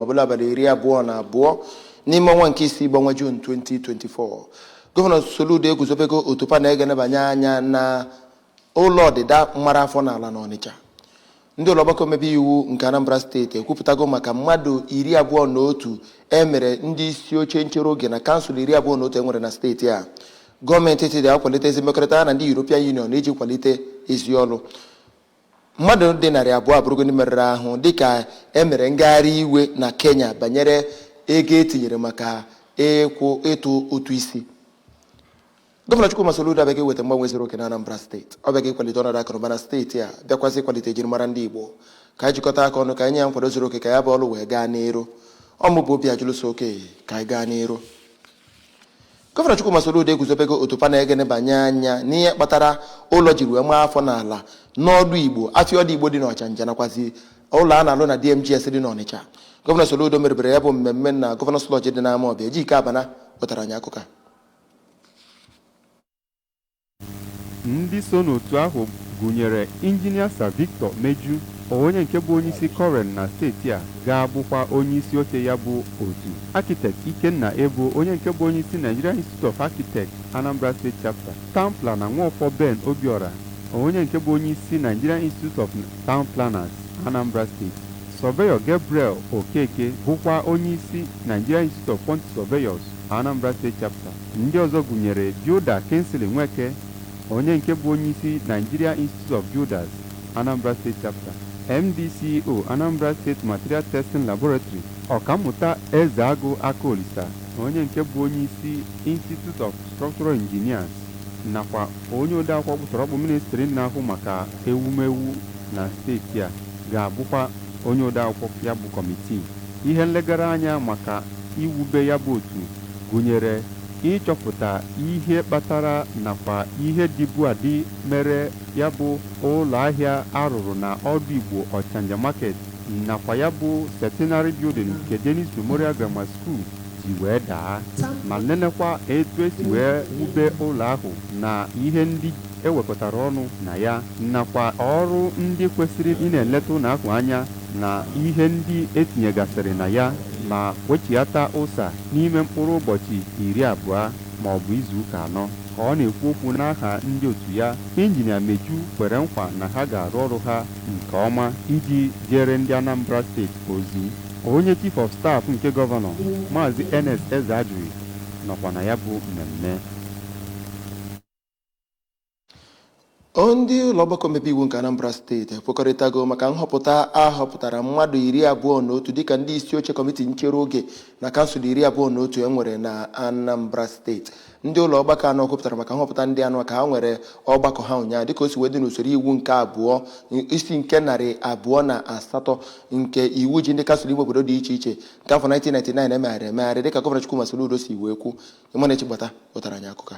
ọbụla abalị 22 n'ime ọnwa nke isii gbanwe June 2024. Gọvanọ Soludo eguzobego otu panel ga-enebanye anya na ụlọ ọdịda mara afọ n'ala n'Ọnịcha. Ndị ụlọ ọgbakọ omebe iwu nke Anambra steeti ekwupụtago maka mmadụ 21 emere ndị isi oche nchere oge na kansụl 21 enwere na steeti a. Gọọmenti etiti akwalite ezi mmekọrịta na ndị European Union iji kwalite ezi ọrụ. Mmadụ dị 200 abụrụgo ndị merụrụ ahụ dịka emere ngagharị iwe na Kenya banyere ego etinyere maka ịtụ ụtụ isi. Gọvanọ Chukwuma Soludo abịaghị weta mgbanwe zuru oke na Anambra steeti. Ọ bịaghị ịkwalite ọnọdụ akụnụba na steeti a bịakwazị ịkwalite ejirimara ndị Igbo. Ka anyị jikọta aka ọnụ ka anyị ya nkwado zuru oke ka ya bụ ọrụ wee gaa n'iru. Ọmụbụ obi ajụlụso oke ka anyị gaa n'iru. Gọvanọ Chukwuma Soludo eguzobego otu panel ga-enebanye anya n'ihe kpatara ụlọ jiri wee maa afọ n'ala n'ọdụ Igbo afịọdụ Igbo dị n'Ọchanja nakwazi ụlọ a na-alụ na DMGS dị n'Ọnịcha. Gọvanọ Soludo merebere ya bụ mmemme na Gọvanọs Lodge dị n'Amawbịa. Ejike Abana wetara anyị akụkọ. Ndị so n'otu ahụ gụnyere Injinia Sir Victor Meju, onye nke bụ onye isi Koren na steeti a ga-abụkwa onye isi oche ya bụ otu, Architect Ikenna Ebo, onye nke bụ onye isi Nigerian Institute of Architects Anambra State Chapter, Town Planner Nwofọ Ben Obiora, onye nke bụ onye isi Nigerian Institute of Town Planners Anambra State, Surveyor Gabriel Okeke bụkwa onye isi Nigerian Institute of Quantity Surveyors Anambra State Chapter. Ndị ọzọ gụnyere Builder Kingsley Nweke, onye nke bụ onye isi Nigeria Institute of Builders Anambra State Chapter, MDCO Anambra State Material Testing Laboratory, Ọkammụta Ezeagụ Akolisa, onye nke bụ onye isi Institute of Structural Engineers, nakwa onye odeakwụkwọ Bụtọrọkpụ Ministry na-ahụ maka ewumewu na steeti a ga-abụkwa onye odeakwụkwọ ya bụ kọmitii. Ihe nlegara anya maka iwube ya bụ otu gụnyere ịchọpụta ihe kpatara nakwa ihe dịbu adị mere ya bụ ụlọ ahịa arụrụ na ọdụ Igbo Ọchanja Market nakwa ya bụ Centenary Building nke Dennis Memorial Grammar School ji wee daa, ma nenekwa etu esi wee wube ụlọ ahụ na ihe ndị ewepụtara ọnụ na ya nakwa ọrụ ndị kwesịrị ị na-eleta ụlọ ahụ anya na ihe ndị etinyegasịrị na ya ma wechiata ụsa n'ime mkpụrụ ụbọchị 20 ma ọ bụ izu ụka 4. Ka ọ na-ekwu okwu n'aha ndị otu ya, Injinia Meju kwere nkwa na ha ga-arụ ọrụ ha nke ọma iji jere ndị Anambra steeti ozi. Onye Chief of Staff nke Gọvanọ Maazị Ernest Ezeajuri nọkwa na ya bụ mmemme. Ndị ụlọ ọgbakọ omebe iwu nke Anambra steeti ekwekọrịtago maka nhọpụta ahọpụtara mmadụ 21 dịka ndị isi oche kọmitii nchere oge na kansụl 21 enwere na Anambra steeti. Ndị ụlọ ọgbakọ anọ kwupụtara maka nhọpụta ndị anọ ka ha nwere ọgbakọ ha ụnyaahụ dịka o si wedị n'usoro iwu nke isi nke 208 nke iwu ji ndị kansụl ime obodo dị iche iche nke afọ 1999 emegharị dịka Gọvanọ Chukwuma Soludo si wee kwu. Ịmanechi Gbata wetara anyị akụkọ.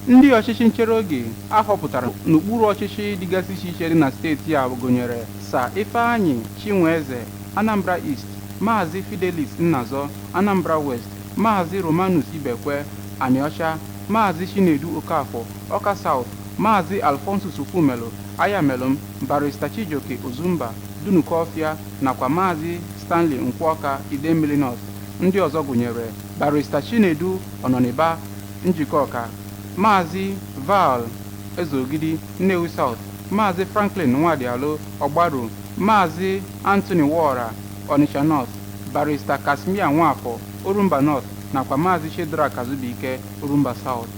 Ndị ọchịchị nchere oge ahọpụtara n'okpuru ọchịchị dịgasị iche iche dị na steeti a gụnyere Sir Ifeanyi Chinweze, Anambra East, Maazị Fidelis Nnazọ, Anambra West, Maazị Romanus Ibekwe, Anịọcha, Maazị Chinedu Okafọ, Ọka South, Maazị Alphonsus Ukwumelu, Ayamelum, Barrister Chijioke Ozumba, Dunukọfịa nakwa Maazị Stanley Nkwọka, Idemmili North. Ndị ọzọ gụnyere Barrister Chinedu Ọnọniba, Njikọka, Maazị Val Ezogidi, Nnewi South, Maazị Franklin Nwadialụ, Ọgbaru, Maazị Anthony Wora, Onitsha North, Barrister Kasmia Nwafọ, Orumba North nakwa Maazị Shedrack Azubike, Orumba South.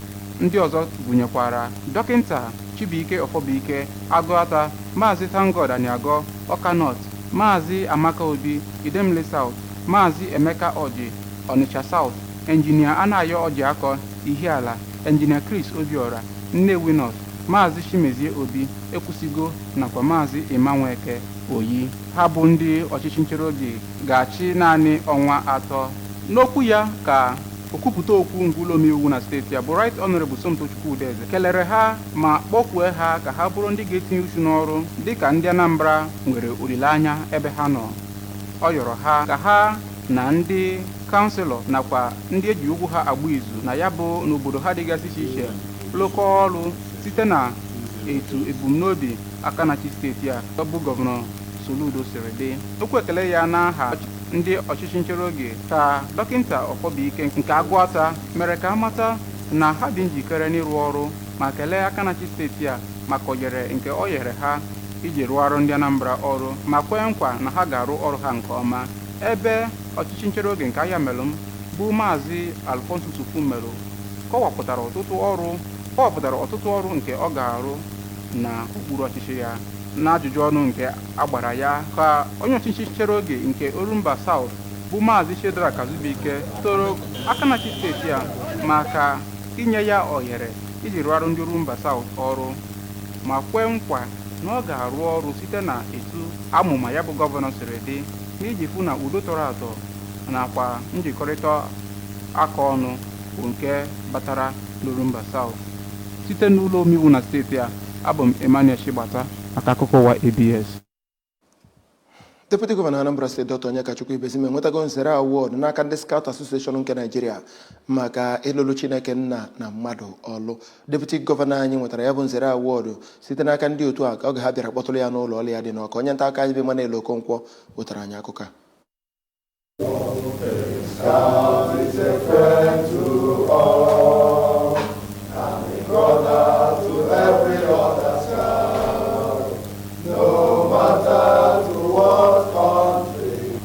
Ndị ọzọ gụnyekwara Dọkịnta Chibuike Ọfọbụike, Agụata, Maazị Tangod Aniagọ, Ọka North, Maazị Amaka Obi, Idemmili South, Maazị Emeka Ọjị, Onitsha South, Engineer Anayo Ọjịakọ, Ihiala, Engineer Chris Obiora, Nnewi North, Maazị Chimezie Obi, Ekwusigo nakwa Maazị Imanweke Oyi. Ha bụ ndị ọchịchị nchere oge ga-achị naanị ọnwa 3. N'okwu ya ka okwupụta okwu nke ụlọ omeiwu na steeti a bụ Right Honorable Somto Chukwudeze kelere ha ma kpọkwue ha ka ha bụrụ ndị ga-etinye uchu n'ọrụ dịka ndị Anambra nwere olileanya ebe ha nọ. Ọ yọrọ ha ka ha na ndị kanselọ nakwa ndị eji ụgwọ ha agba izu na ya bụ n'obodo ha dịgasị iche iche lụkọ ọrụ site na etu ebumnobi aka na-achị steeti a bụ gọvanọ Soludo siri dị. Okwu ekele ya n'aha ndị ọchịchị nchere oge ka dọkịta Ọfọbụike nke Agụata mere ka amata na ha dị njikere n'ịrụ ọrụ ma kelee aka na-achị steeti a maka oyere nke o nyere ha iji rụọ ọrụ ndị Anambra ọrụ ma kwee nkwa na ha ga-arụ ọrụ ha nke ọma. Ebe ọchịchị nchere oge nke Ayamelụm bụ Maazị Alfonso Chukwumerụ kọwapụtara ọtụtụ ọrụ nke ọ ga-arụ na okpuru ọchịchị ya. N'ajụjụ ọnụ nke agbara ya ka onye ọchịchị nchere oge nke Orumba South bụ Maazị Shedrack Azubike toro aka na-achị steeti a maka inye ya ohere iji rụọ ọrụ ndị Orumba South ọrụ ma kwee nkwa na ọ ga-arụ ọrụ site na etu amụma ya bụ gọvanọ siri dị n'iji fụ na udo tọrọ atọ nakwa njikọrịta aka ọnụ bụ nke batara n'Orumba South. Site n'ụlọ omeiwu na steeti a, abụ m Emmanuel Chigbata maka akụkọ ụwa ABS. Deputy Gọvanọ Anambra Steeti Dr. Onyekachukwu Ibezim enwetago nzere award n'aka ndị Scout Association nke Nigeria maka ịlụlụ Chineke nna na mmadụ ọlụ. Deputy Gọvanọ anyị nwetara ya bụ nzere award site n'aka ndị otu a ka oge ha bịara kpọtụrụ ya n'ụlọ ọrụ ya dị n'Ọka. Onye nta aka anyị bụ Emmanuel Okonkwo wetara anyị akụkọ.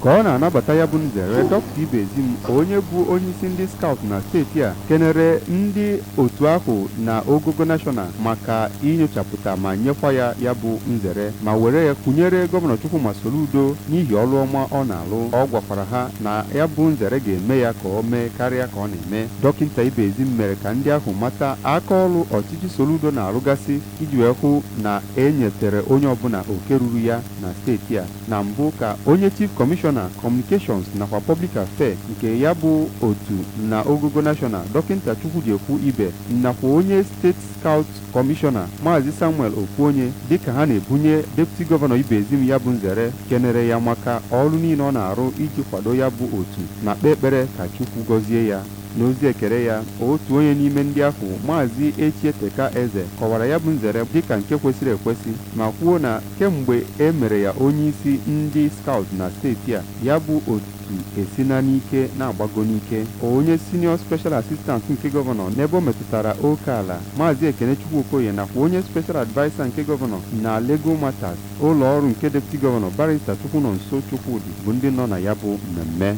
ka ọ na-anabata ya bụ nzere, Dr. Ibezim onye bụ onyeisi ndị Scout na steeti a kenere ndị otu ahụ na ogogo national maka inyochapụta ma nyekwa ya bụ nzere ma were ya kwụnyere gọvanọ Chukwuma Soludo n'ihi ọrụ ọma ọ na-alụ. Ọ gwakwara ha na ya bụ nzere ga-eme ya ka o mee karịa ka ọ na-eme. Dọkịta Ibezim mere ka ndị ahụ mata aka ọrụ ọchịchị Soludo na-arụgasị iji wee hụ na enyetere onye ọbụla oke ruru ya na steeti a. Na mbụ ka onye Chief Commissioner Communications nakwa Public Affairs nke ya bụ otu na ogogo national Dọkịta Chukwujekwu Ibe nakwa onye steeti Scout Commissioner Maazị Samuel Okwuonye dịka ha na-ebunye Deputy Gọvanọ Ibezim ya bụ nzere kenere ya maka ọrụ niile ọ na-arụ iji kwado ya bụ otu na kpee ekpere ka Chukwu gọzie ya. N'ozi ekele ya, otu onye n'ime ndị ahụ Maazị Echieteka Eze kọwara ya bụ nzere dịka nke kwesịrị ekwesị ma kwuo na kemgbe e mere ya onye isi ndị Scout na steeti a, ya bụ otu esina n'ike na-agbago n'ike. Onye Senior Special Assistant nke gọvanọ n'ebe o metụtara oke ala Maazị Ekenechukwu Okoye nakwa onye Special Advisor nke gọvanọ na Legal Matters ụlọ ọrụ nke Deputy Gọvanọ Barrister Chukwunonso Chukwudi bụ ndị nọ na ya bụ mmemme.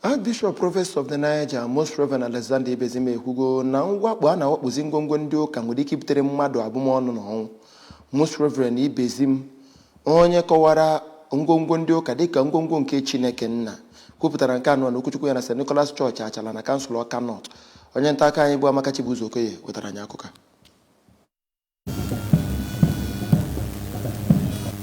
Archbishop Provost of the Niger, Most Reverend Alexander Ibezim ekwugo na mwakpo a na-awakpozi ngwongwo ndị ụka nwere ike ibutere mmadụ abụmọnụ na ọnwụ. Most Reverend Ibezim onye kọwara ngwongwo ndị ụka dịka ngwongwo nke Chineke nna kwupụtara nke anọ na okwuchukwu ya na St. Nicholas Church Achala na kansụl Ọka North. Onye nta aka anyị bụ Amaka Chibuzo Okoye wetara anyị akụkọ.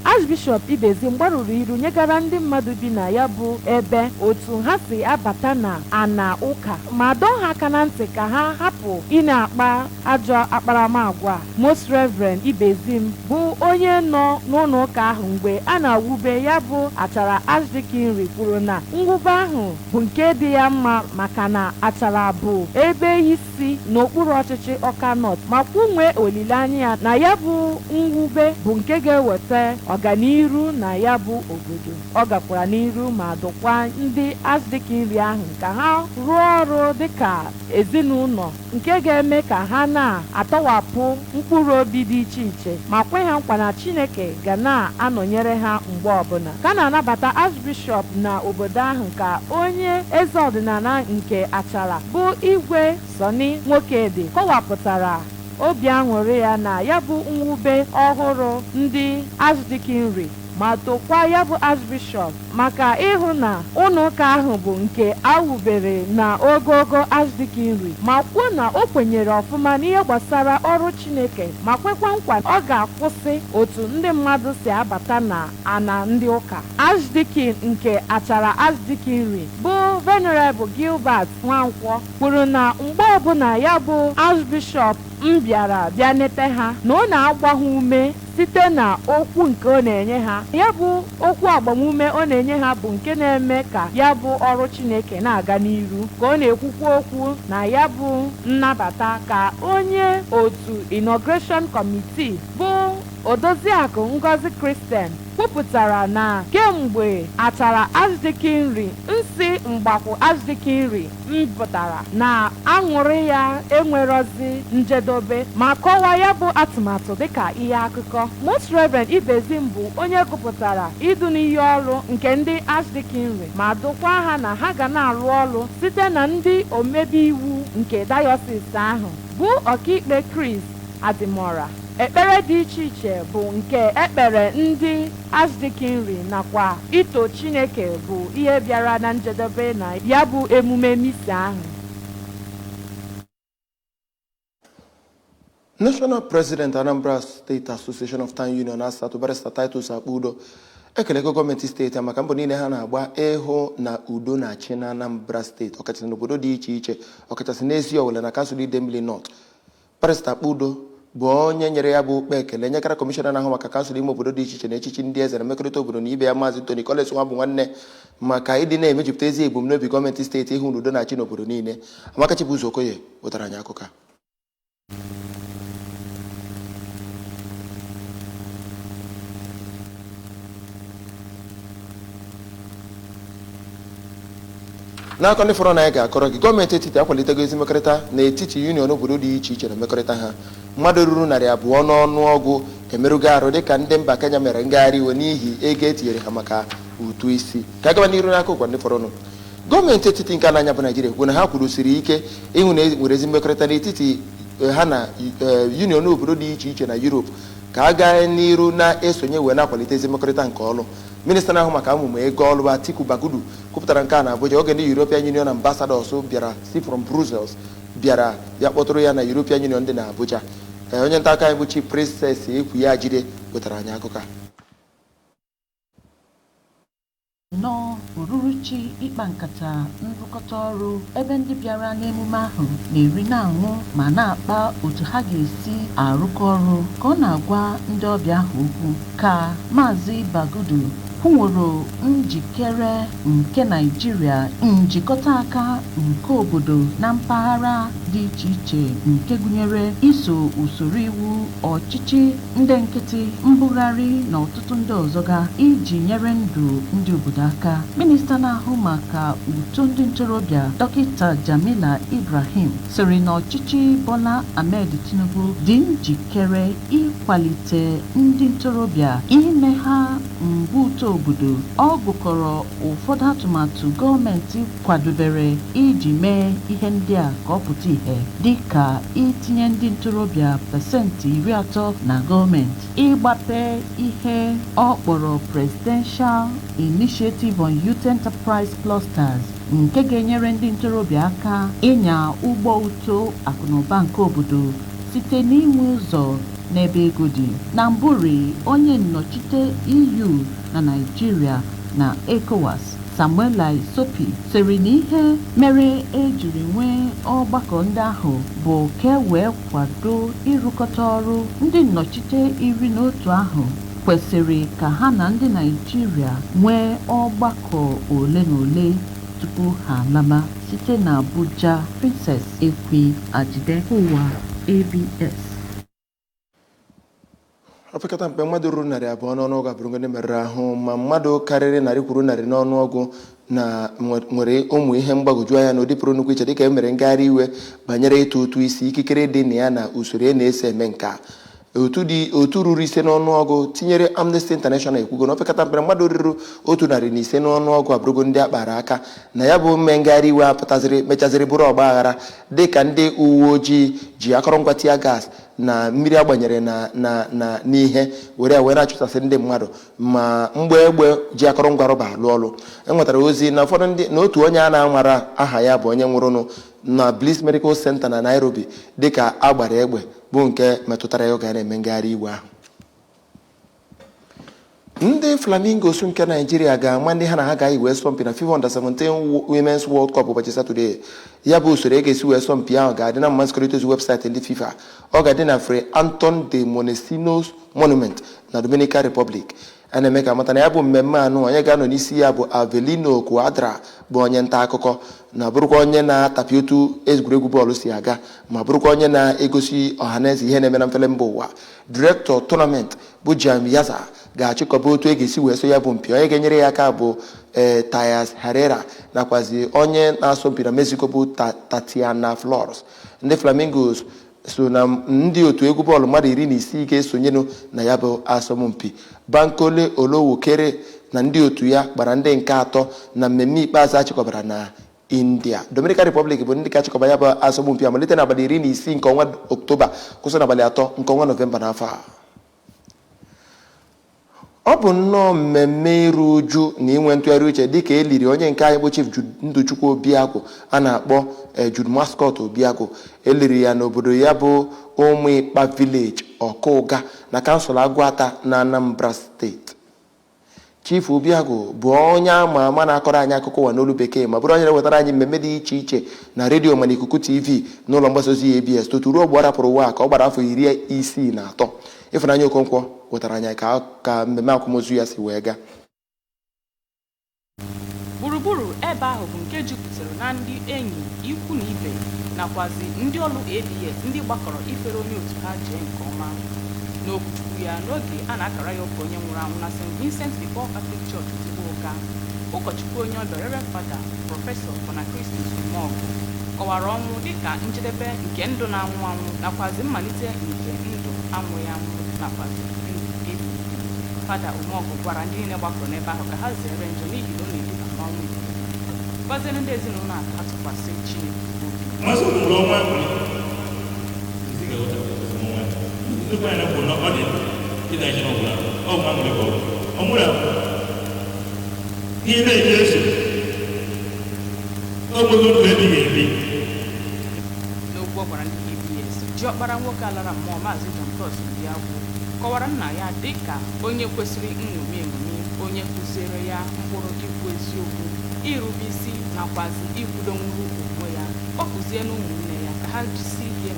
Archbishop Ibezim gbarụrụ iru nyegara ndị mmadụ bi na ya bụ ebe otu ha si abata na ana ụka ma dọọ ha aka na ntị ka ha hapụ ị na-akpa ajọ akparamagwa. Most Reverend Ibezim bụ onye nọ n'ụlọ ụka ahụ mgbe a na-awube ya bụ Achara Archdeaconry kwuru na mwube ahụ bụ nke dị ya mma maka na Achara bụ ebe isi n'okpuru ọchịchị Ọka North ma kwunwee olileanya ya na ya bụ mwube bụ nke ga-eweta ọganiru na ya bụ obodo. Ọ gakwara n'iru ma dụkwa ndị Archdeaconry ahụ ka ha rụọ ọrụ dịka ezinụlọ nke ga-eme ka ha na-atọwapụ mkpụrụ obi dị iche iche ma kwe ha nkwa na Chineke ga na-anọnyere ha mgbe ọbụla. Ka na-anabata Archbishop na obodo ahụ ka onye eze ọdịnala nke Achara bụ Igwe Sọni Nwokedi kọwapụtara obi aṅụrị ya na ya bụ mwube ọhụrụ ndị Archdeaconry ma tokwa ya bụ Archbishop maka ịhụ na ụlọ ụka ahụ bụ nke awubere na ogogo Archdeaconry ma kwuo na o kwenyere ọfụma n'ihe gbasara ọrụ Chineke ma kwekwa nkwa ọ ga-akwụsị otu ndị mmadụ si abata na ana ndị ụka. Archdeacon nke Achara Archdeaconry bụ Venerable Gilbert Nwankwọ kwuru na mgbe ọbụla ya bụ Archbishop bịa nete ha na ọ na-agba ha ume site na okwu nke ọ na-enye ha. Ya bụ okwu agbamume ọ na-enye na-enye ha bụ nke na-eme ka ya bụ ọrụ Chineke na-aga n'iru. Ka ọ na-ekwukwa okwu na ya bụ nnabata ka onye otu Inauguration Committee bụ Odoziakụ Ngozi Christian kwupụtara na kemgbe atara Archdeaconry nsi mgbakwu Archdeaconry mpụtara na aṅụrị ya enwerozi njedobe ma kọwaa ya bụ atụmatụ dịka ihe akụkọ. Most Reverend Ibezim bụ onye gụpụtara idu n'ihe ọrụ nke ndị Archdeaconry ma dụkwa ha na ha ga na-arụ ọrụ site na ndị omebe iwu nke dayọsis ahụ bụ ọkaikpe Chris Adimora. Ekpere dị iche iche bụ nke ekpere ndị Archdeaconry nakwa ito Chineke bụ ihe bịara na njedebe na ya bụ emume misa ahụ. National President Anambra State Association of Town Union Asatọ Barrister Titus Akpaudo ekelego gọọmenti steeti maka mbọ niile ha na-agba ịhụ na udo na-achị na Anambra steeti ọkachasị n'obodo dị iche iche ọkachasị n'ezi Owere na kansụl Idemili North. Barrister Akpaudo bụ onye nyere ya bụ ukpe ekele nyekara kọmishọna na-ahụ maka kansụl ime obodo dị iche iche na echichi ndị eze na mmekọrịta obodo na ibe ya Maazị Tony Collins nwa bụ nwanne maka ịdị na-emejupụta ezi ebumnobi gọọmenti steeti ịhụ na udo na-achị n'obodo niile. Amaka Chibuzo Okoye wetara anyị akụkọ. N'aka ndị fọrọ na anyị ga-akọrọ gị gọọmenti etiti akwalitego ezi mmekọrịta n'etiti union obodo dị iche iche na mmekọrịta ha. Mmadụ ruru 200 n'ọnụọgụ emerụgo arụ dịka ndị mba Kenya mere ngagharị iwe n'ihi ego etinyere ha maka ụtụ isi. Ka a gaba n'iru n'aka ụkwa ndị fọrọnụ. Gọọmenti etiti nke ala anya bụ Naịjirịa kwuo na ha kwurusiri ike ịhụ na nwere ezi mmekọrịta n'etiti ha na union obodo dị iche iche na Europe ka a gaa n'iru na-esonye wee na-akwalite ezi mmekọrịta nke ọlụ. Minista na-ahụ maka amụma ego ọlụ Atiku Bagudu kwupụtara nke a na Abuja oge ndị European Union ambassadors bịara si from Brussels bịara ya kpọtụrụ ya na European Union dị na Abuja. Onye nta aka anyị bụ Chief Princess Ekwuya-Jide wetara anyị akụkọ. Nọ uruchi ịkpa nkata nrụkọta ọrụ ebe ndị bịara n'emume ahụ na-eri na-aṅụ ma na-akpa otu ha ga-esi arụkọ ọrụ ka ọ na-agwa ndị ọbịa ahụ okwu ka Maazị Bagudu kwuworo njikere nke Naịjirịa njikọta aka nke obodo na mpaghara dị iche iche nke gụnyere iso usoro iwu ọchịchị ndị nkịtị mbugharị na ọtụtụ ndị ọzọ ga iji nyere ndụ ndị obodo aka. Minista na-ahụ maka uto ndị ntorobịa Dọkịta Jamila Ibrahim sịrị na ọchịchị Bola Ahmed Tinubu dị njikere ịkwalite ndị ntorobịa ime ha mgbe uto obodo. Ọ gụkọrọ ụfọdụ atụmatụ gọọmenti kwadobere iji mee ihe ndị a ka ọ pụta ihe dịka itinye ndị ntorobịa pasentị 30 na gọọmenti, ịgbape ihe ọ kpọrọ Presidential Initiative on Youth Enterprise Clusters nke ga-enyere ndị ntorobịa aka ịnya ụgbọ uto akụnụba nke obodo site n'inwe ụzọ n'ebe ego dị. Na mbụri onye nnọchite EU na Naịjirịa na ECOWAS Samuela Isopi sịrị na ihe mere ejiri nwee ọgbakọ ndị ahụ bụ ka e wee kwado ịrụkọta ọrụ. Ndị nnọchite 11 ahụ kwesịrị ka ha na ndị Naịjirịa nwee ọgbakọ ole na ole tupu ha alaba. Site na Abuja, Princess Ekwuya-Jide, ụwa ABS. Opekata mpe mmadụ ruru 200 n'ọnụọgụ abụrụ ndị merụrụ ahụ ma mmadụ karịrị 100 n'ọnụọgụ na nwere ụmụ ihe mgbagwoju anya na ụdị pụrụ nnukwu iche dịka e mere ngagharị iwe banyere ịtụ ụtụ isi ikikere dị na ya na usoro na-ese eme nke a. Otu ruru 5 n'ọnụọgụ tinyere Amnesty International ekwugo na opekata mpe mmadụ ruru 105 n'ọnụọgụ abụrụgo ndị akpara aka na ya bụ mme ngagharị iwe mechaziri bụrụ ọgba aghara dịka ndị uwe ojii ji akọrọngwa tia gas na mmiri agbanyere na n'ihe were na-achụtasị ndị mmadụ ma mgbe egbe ji akọrọngwa rọba alụ ọlụ. Enwetara ozi na ụfọdụ ndị na otu onye a na-amara aha ya bụ onye nwụrụnụ na Bliss Medical Center na Nairobi dịka agbara egbe bụ nke metụtara ya oge a na-eme ngagharị iwe ahụ. Ndị Flamingos nke Naịjirịa ga-ama ndị ha na ha ga-eyi wee sọmpi na FIFA Under-17 Women's World Cup ụbọchị Satọde. Ya bụ usoro ga-esi wee sọmpi ahụ ga-adị na mma nzikọrịta ozi webụsaịtị ndị FIFA. Ọ ga-adị na Fray Anton de Montesinos Monument na Dominican Republic. a na-eme ka amata na ya bụ mmemme anụ onye ga-anọ n'isi ya bụ Avelino Cuadra bụ onye nta akụkọ na bụrụkwa onye na-atapị otu egwuregwu bọọlụ si aga ma bụrụkwa onye na-egosi ọhaneze ihe na-eme na mfele mba ụwa. Direktọ tọnament bụ Jam Yaza ga-achịkọba otu e ga-esi wee so ya bụ mpi. Onye ga-enyere ya aka bụ Tayas Herrera nakwazi onye na-asọmpi na Mexico bụ Tatiana Flores. Ndị Flamingos so na ndị otu egwu bọọlụ mmadụ 16 ga-esonyenụ na ya bụ asọmpi. Bankole Olowokere na ndị otu ya gbara ndị nke atọ na mmemme ikpeazụ achịkọbara na India. Dominican Republic bụ ndị ka achịkọba ya bụ asọmpi a malite n'abalị 16 nke ọnwa Ọktoba kwụsị n'abalị 3 nke ọnwa Nọvemba n'afọ a. Ọ bụ nnọọ mmemme iru uju na inwe ntụgharị uche dịka eliri onye nke anyị bụ Chief Ndụchukwu Obiagụ a na-akpọ Jude Mascot Obiagụ. Eliri ya n'obodo ya bụ Ụmụikpa Village Ọkụga na kansụl Agụata na Anambra steeti. Chief Obiagụ bụ onye ama ama na-akọrọ anyị akụkọ ụwa n'olu bekee ma bụrụ onye na-ewetara anyị mmemme dị iche iche na redio ma n'ikuku TV n'ụlọ mgbasa ozi ABS totu ruo mgbe ọ rapụrụ ụwa ka ọ gbara afọ 63. Ịfụnanya Okonkwo wetara anyị ka mmemme akwamozu ya si wee gaa. Gburugburu ebe ahụ bụ nke jupụtara na ndị enyi ikwu na ibe nakwazi ndị ọrụ ABS ndị gbakọrọ ifere onye otu ha jee nke ọma. N'okwuchukwu ya n'oge a na-akara ya ụka onye nwụrụ anwụ na St. Vincent de Paul Catholic Church Ugwuoka, ụkọchukwu onye ọbịa Reverend Fada Prọfesọ Bonacristus Umeọgụ kọwara ọnwụ dịka njedebe nke ndụ na-anwụ anwụ nakwazi mmalite nke ndụ anwụghị anwụ nakwazi ndụ ebighị ebi. Fada Umeọgụ gwara ndị niile gbakọrọ n'ebe ahụ ka ha zere njọ n'ihi na ọ na-eduba n'ọnwụ ike. Gọziere ndị ezinụlọ a ka ha tụkwasị n'okwu ọ gwara ndị ABS, Jiọkpara nwoke alara mmụọ Maazị John Cross Obiagwu kọwara nna ya dị ka onye kwesịrị nṅomi eṅomi, onye kụziere ya mkpụrụ ikwu eziokwu, irube isi nakwazi ikwudo nwuru onwe ya. Ọ kụzie na ụmụnne ya ka ha jisi ike